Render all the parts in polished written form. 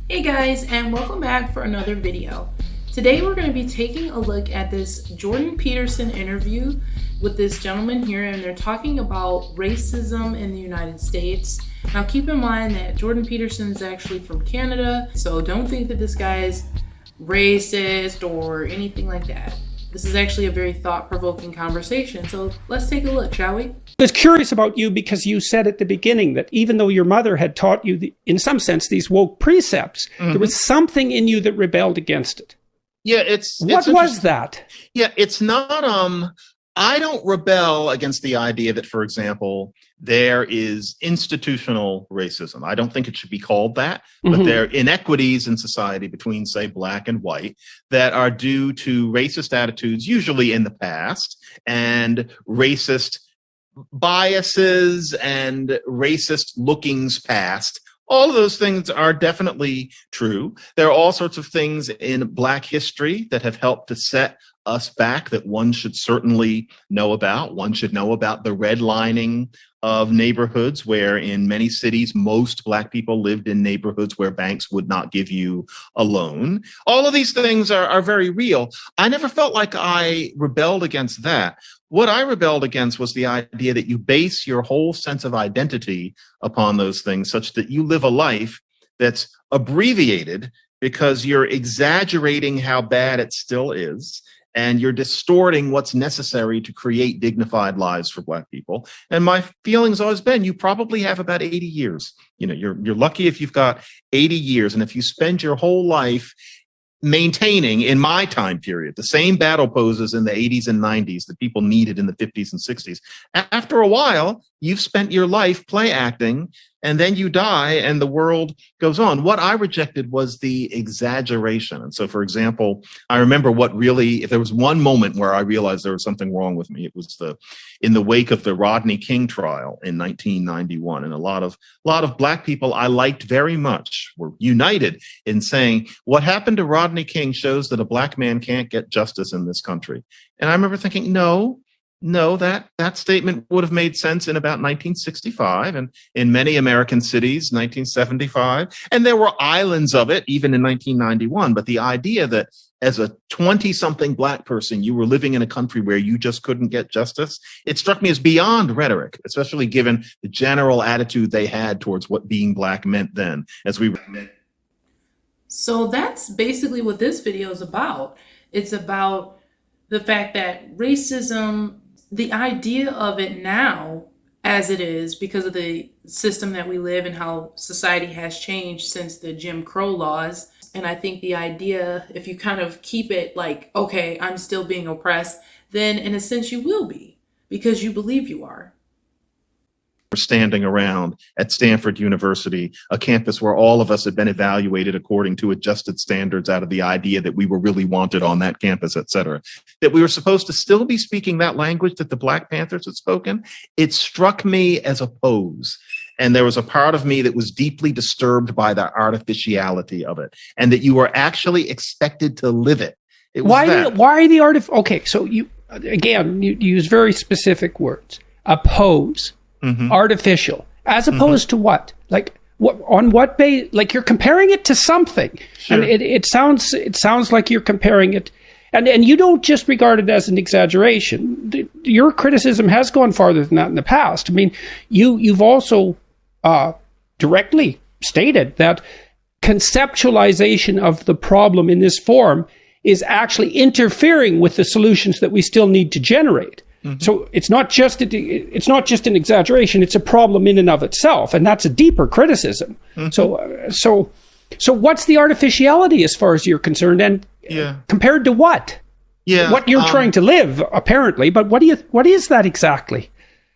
Hey guys, and welcome back for another video. Today we're going to be taking a look at this Jordan Peterson interview with this gentleman here, and they're talking about racism in the United States. Now keep in mind that Jordan Peterson is actually from Canada, so don't think that this guy is racist or anything like that. This is actually a very thought-provoking conversation, so let's take a look, shall we? I was curious about you because you said at the beginning that even though your mother had taught you, in some sense, these woke precepts, there was something in you that rebelled against it. Yeah, what was that? Yeah, it's not I don't rebel against the idea that, for example, there is institutional racism. I don't think it should be called that, but there are inequities in society between, say, black and white that are due to racist attitudes, usually in the past, and racist biases and racist lookings past. All of those things are definitely true. There are all sorts of things in Black history that have helped to set us back that one should certainly know about. One should know about the redlining of neighborhoods where in many cities, most Black people lived in neighborhoods where banks would not give you a loan. All of these things are very real. I never felt like I rebelled against that. What I rebelled against was the idea that you base your whole sense of identity upon those things such that you live a life that's abbreviated because you're exaggerating how bad it still is. And you're distorting what's necessary to create dignified lives for Black people. And my feeling's always been, you probably have about 80 years. You know, you're lucky if you've got 80 years. And if you spend your whole life maintaining, in my time period, the same battle poses in the 80s and 90s that people needed in the 50s and 60s, after a while, you've spent your life play acting, and then you die and the world goes on. What I rejected was the exaggeration. And so, for example, I remember if there was one moment where I realized there was something wrong with me, it was in the wake of the Rodney King trial in 1991. And a lot of Black people I liked very much were united in saying, what happened to Rodney King shows that a Black man can't get justice in this country. And I remember thinking, no, that statement would have made sense in about 1965 and in many American cities, 1975. And there were islands of it even in 1991. But the idea that as a 20-something Black person, you were living in a country where you just couldn't get justice, it struck me as beyond rhetoric, especially given the general attitude they had towards what being Black meant then, as we met. So that's basically what this video is about. It's about the fact that racism, the idea of it now as it is because of the system that we live and how society has changed since the Jim Crow laws. And I think the idea, if you kind of keep it like, okay, I'm still being oppressed, then in a sense you will be because you believe you are. Standing around at Stanford University, a campus where all of us had been evaluated according to adjusted standards out of the idea that we were really wanted on that campus, et cetera, that we were supposed to still be speaking that language that the Black Panthers had spoken. It struck me as a pose. And there was a part of me that was deeply disturbed by the artificiality of it and that you were actually expected to live it. Why the okay, so you use very specific words. A pose. Artificial, as opposed to what? Like what? On what base? Like you're comparing it to something, sure. And it sounds like you're comparing it, and you don't just regard it as an exaggeration. Your criticism has gone farther than that in the past. I mean, you've also directly stated that conceptualization of the problem in this form is actually interfering with the solutions that we still need to generate. So it's not just an exaggeration; it's a problem in and of itself, and that's a deeper criticism. So what's the artificiality as far as you're concerned, and compared to what? Yeah, what you're trying to live, apparently. But what is that exactly?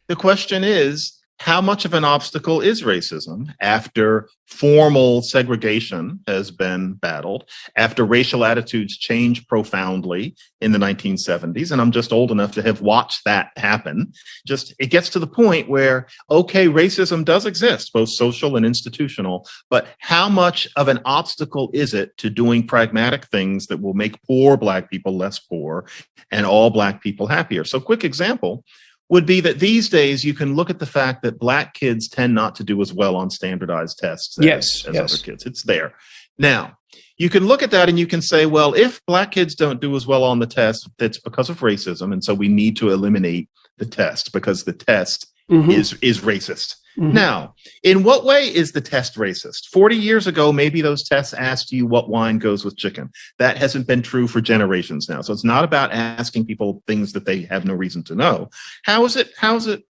The question is, how much of an obstacle is racism after formal segregation has been battled, after racial attitudes changed profoundly in the 1970s? And I'm just old enough to have watched that happen. It gets to the point where, okay, racism does exist, both social and institutional, but how much of an obstacle is it to doing pragmatic things that will make poor Black people less poor and all Black people happier? So quick example. would be that these days you can look at the fact that black kids tend not to do as well on standardized tests as other kids. It's there. Now, you can look at that and you can say, well, if black kids don't do as well on the test, it's because of racism. And so we need to eliminate the test because the test is racist. Now, in what way is the test racist? 40 years ago, maybe those tests asked you what wine goes with chicken. That hasn't been true for generations now. So it's not about asking people things that they have no reason to know. How is it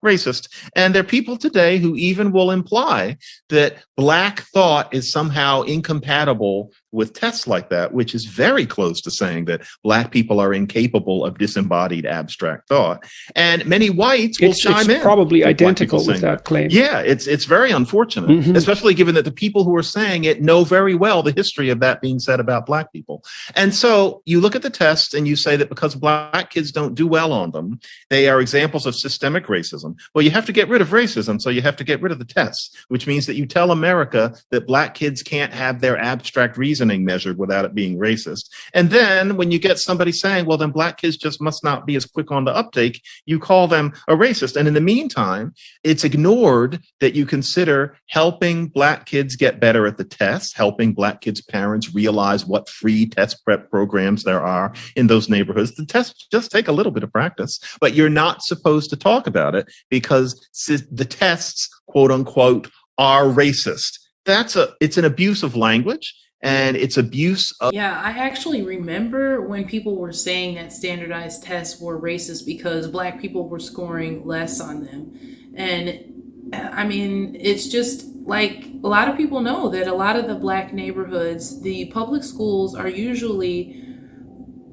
racist? And there are people today who even will imply that black thought is somehow incompatible with tests like that, which is very close to saying that black people are incapable of disembodied abstract thought. And many whites will chime in. It's probably identical with that claim. Yeah, it's very unfortunate, especially given that the people who are saying it know very well the history of that being said about black people. And so you look at the tests and you say that because black kids don't do well on them, they are examples of systemic racism. Well, you have to get rid of racism, so you have to get rid of the tests, which means that you tell America that black kids can't have their abstract reasoning measured without it being racist. And then when you get somebody saying, well, then black kids just must not be as quick on the uptake, you call them a racist. And in the meantime, it's ignored that you consider helping black kids get better at the tests, helping black kids' parents realize what free test prep programs there are in those neighborhoods. The tests just take a little bit of practice, but you're not supposed to talk about it because the tests, quote unquote, are racist. It's an abuse of language. And it's abuse of... Yeah, I actually remember when people were saying that standardized tests were racist because black people were scoring less on them. And I mean, it's just like a lot of people know that a lot of the black neighborhoods, the public schools are usually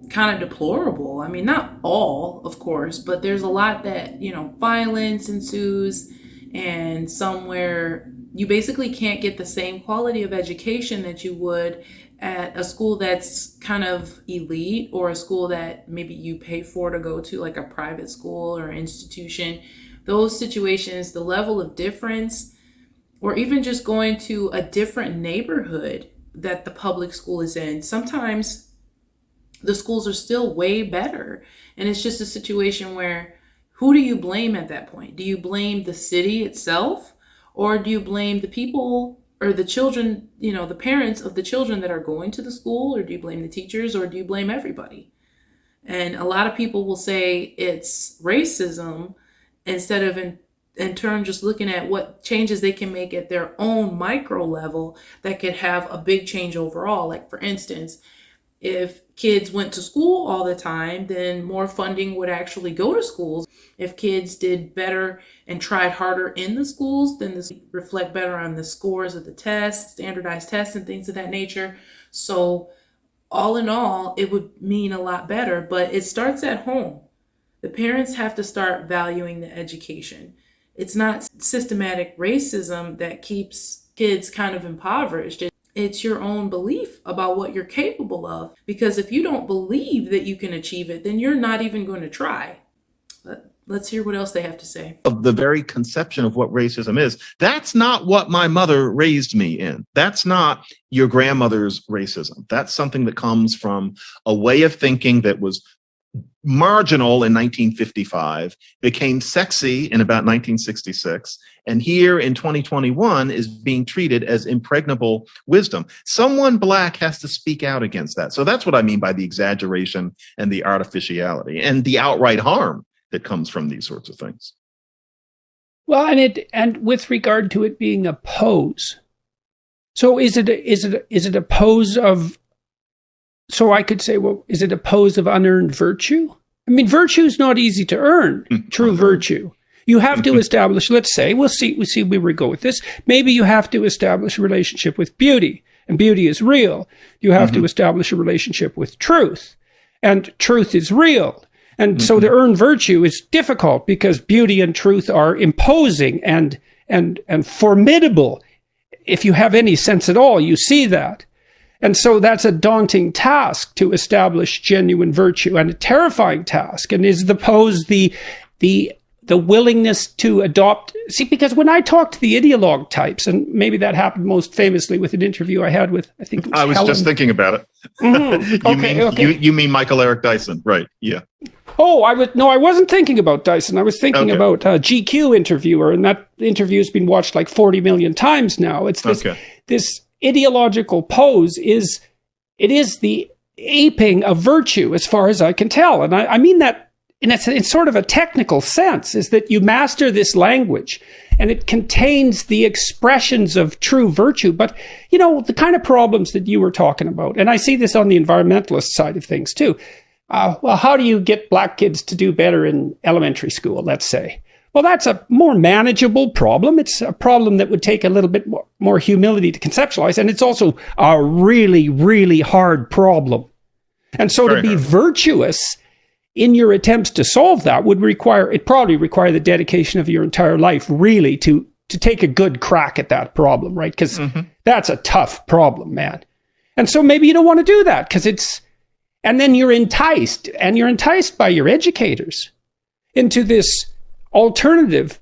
kind of deplorable. I mean, not all, of course, but there's a lot that, violence ensues and somewhere you basically can't get the same quality of education that you would at a school that's kind of elite or a school that maybe you pay for to go to, like a private school or institution. Those situations, the level of difference, or even just going to a different neighborhood that the public school is in, sometimes the schools are still way better. And it's just a situation where who do you blame at that point? Do you blame the city itself? Or do you blame the people or the children, the parents of the children that are going to the school? Or do you blame the teachers? Or do you blame everybody? And a lot of people will say it's racism instead of in turn just looking at what changes they can make at their own micro level that could have a big change overall. Like, for instance, if kids went to school all the time, then more funding would actually go to schools. If kids did better and tried harder in the schools, then this would reflect better on the scores of the tests, standardized tests and things of that nature. So all in all, it would mean a lot better, but it starts at home. The parents have to start valuing the education. It's not systematic racism that keeps kids kind of impoverished. It's your own belief about what you're capable of. Because if you don't believe that you can achieve it, then you're not even going to try. But let's hear what else they have to say. Of the very conception of what racism is. That's not what my mother raised me in. That's not your grandmother's racism. That's something that comes from a way of thinking that was marginal in 1955, became sexy in about 1966, and here in 2021 is being treated as impregnable wisdom. Someone black has to speak out against that. So that's what I mean by the exaggeration and the artificiality and the outright harm that comes from these sorts of things. Well, and with regard to it being a pose, so is it a pose of? So I could say, well, is it a pose of unearned virtue? I mean, virtue is not easy to earn. True virtue. You have to establish. Let's say we'll see where we go with this. Maybe you have to establish a relationship with beauty, and beauty is real. You have to establish a relationship with truth, and truth is real. And so to earn virtue is difficult because beauty and truth are imposing and formidable. If you have any sense at all, you see that. And so that's a daunting task to establish genuine virtue, and a terrifying task. And is the pose the willingness to adopt? See, because when I talk to the ideologue types, and maybe that happened most famously with an interview I had with, I was Helen. Just thinking about it. Mm-hmm. You mean Michael Eric Dyson, right? Yeah. Oh, I wasn't thinking about Dyson. I was thinking about a GQ interviewer, and that interview's been watched like 40 million times now. It's this ideological pose is the aping of virtue, as far as I can tell. And I mean that in sort of a technical sense, is that you master this language and it contains the expressions of true virtue. But, you know, the kind of problems that you were talking about, and I see this on the environmentalist side of things too. Well, how do you get black kids to do better in elementary school, let's say? Well, that's a more manageable problem. It's a problem that would take a little bit more humility to conceptualize. And it's also a really, really hard problem. And so to be virtuous in your attempts to solve that would probably require the dedication of your entire life, really, to take a good crack at that problem, right? Because that's a tough problem, man. And so maybe you don't want to do that because and then you're enticed by your educators into this alternative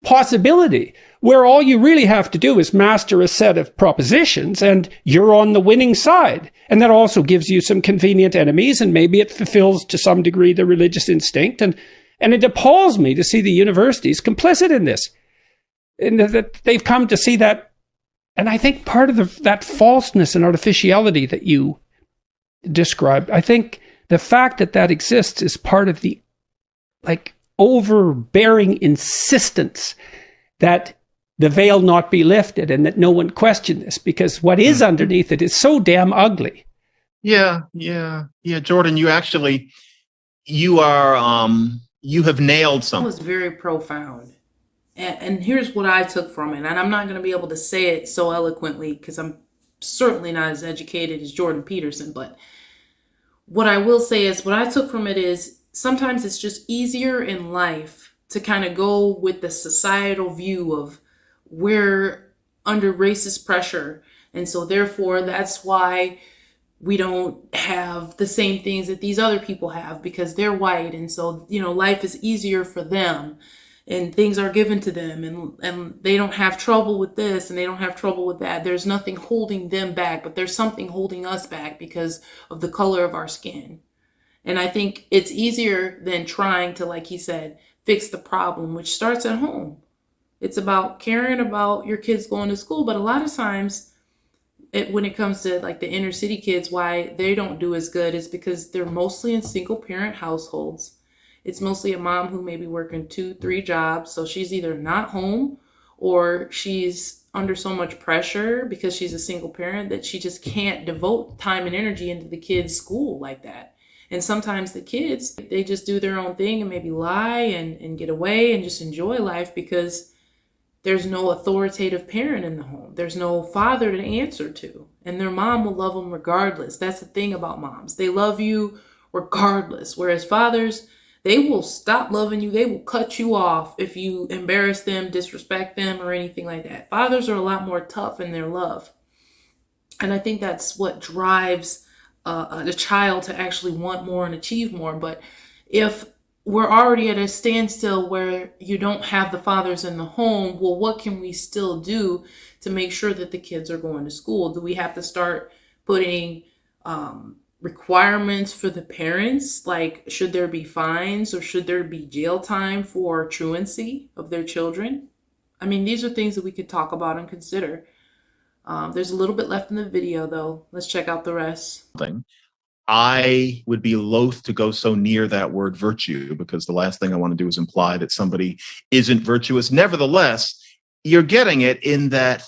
possibility where all you really have to do is master a set of propositions and you're on the winning side. And that also gives you some convenient enemies, and maybe it fulfills to some degree the religious instinct. And it appalls me to see the universities complicit in this, and that they've come to see that. And I think part of that falseness and artificiality that you described, I think the fact that exists is part of the overbearing insistence that the veil not be lifted and that no one question this, because what is underneath it is so damn ugly. Yeah. Jordan, you have nailed something. That was very profound. And here's what I took from it. And I'm not going to be able to say it so eloquently because I'm certainly not as educated as Jordan Peterson. But what I will say is what I took from it is sometimes it's just easier in life to kind of go with the societal view of we're under racist pressure. And so therefore, that's why we don't have the same things that these other people have because they're white. And so, you know, life is easier for them and things are given to them and they don't have trouble with this and they don't have trouble with that. There's nothing holding them back, but there's something holding us back because of the color of our skin. And I think it's easier than trying to, like he said, fix the problem, which starts at home. It's about caring about your kids going to school. But a lot of times when it comes to like the inner city kids, why they don't do as good is because they're mostly in single parent households. It's mostly a mom who may be working 2-3 jobs. So she's either not home or she's under so much pressure because she's a single parent that she just can't devote time and energy into the kids' school like that. And sometimes the kids, they just do their own thing and maybe lie and get away and just enjoy life because there's no authoritative parent in the home. There's no father to answer to. And their mom will love them regardless. That's the thing about moms. They love you regardless. Whereas fathers, they will stop loving you. They will cut you off if you embarrass them, disrespect them, or anything like that. Fathers are a lot more tough in their love. And I think that's what drives a child to actually want more and achieve more. But if we're already at a standstill where you don't have the fathers in the home, well, what can we still do to make sure that the kids are going to school? Do we have to start putting requirements for the parents? Like, should there be fines or should there be jail time for truancy of their children? I mean, these are things that we could talk about and consider. There's a little bit left in the video, though. Let's check out the rest. I would be loath to go so near that word virtue because the last thing I want to do is imply that somebody isn't virtuous. Nevertheless, you're getting it in that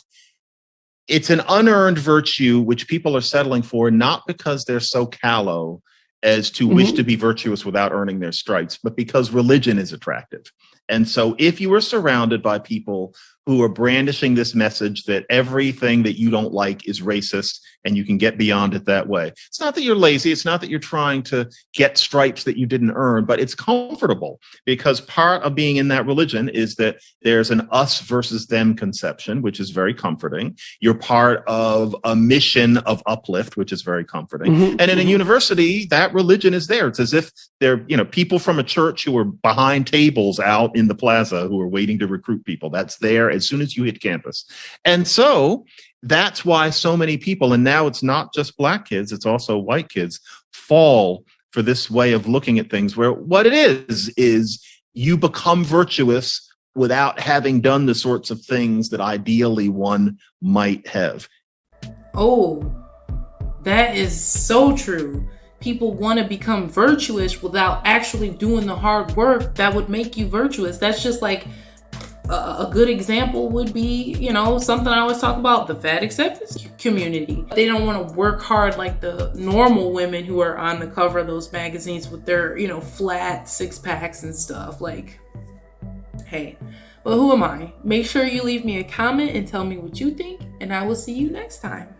it's an unearned virtue which people are settling for, not because they're so callow as to wish to be virtuous without earning their stripes, but because religion is attractive. And so if you are surrounded by people who are brandishing this message that everything that you don't like is racist and you can get beyond it that way, it's not that you're lazy. It's not that you're trying to get stripes that you didn't earn, but it's comfortable because part of being in that religion is that there's an us versus them conception, which is very comforting. You're part of a mission of uplift, which is very comforting. And in a university, that religion is there. It's as if they're, people from a church who are behind tables out in the plaza who are waiting to recruit people. That's there as soon as you hit campus. And so that's why so many people, and now it's not just black kids, it's also white kids, fall for this way of looking at things, where what it is you become virtuous without having done the sorts of things that ideally one might have. Oh, that is so true. People want to become virtuous without actually doing the hard work that would make you virtuous. That's just like a good example would be, something I always talk about, the fat acceptance community. They don't want to work hard like the normal women who are on the cover of those magazines with their, flat six packs and stuff. Like, hey, but who am I? Make sure you leave me a comment and tell me what you think, and I will see you next time.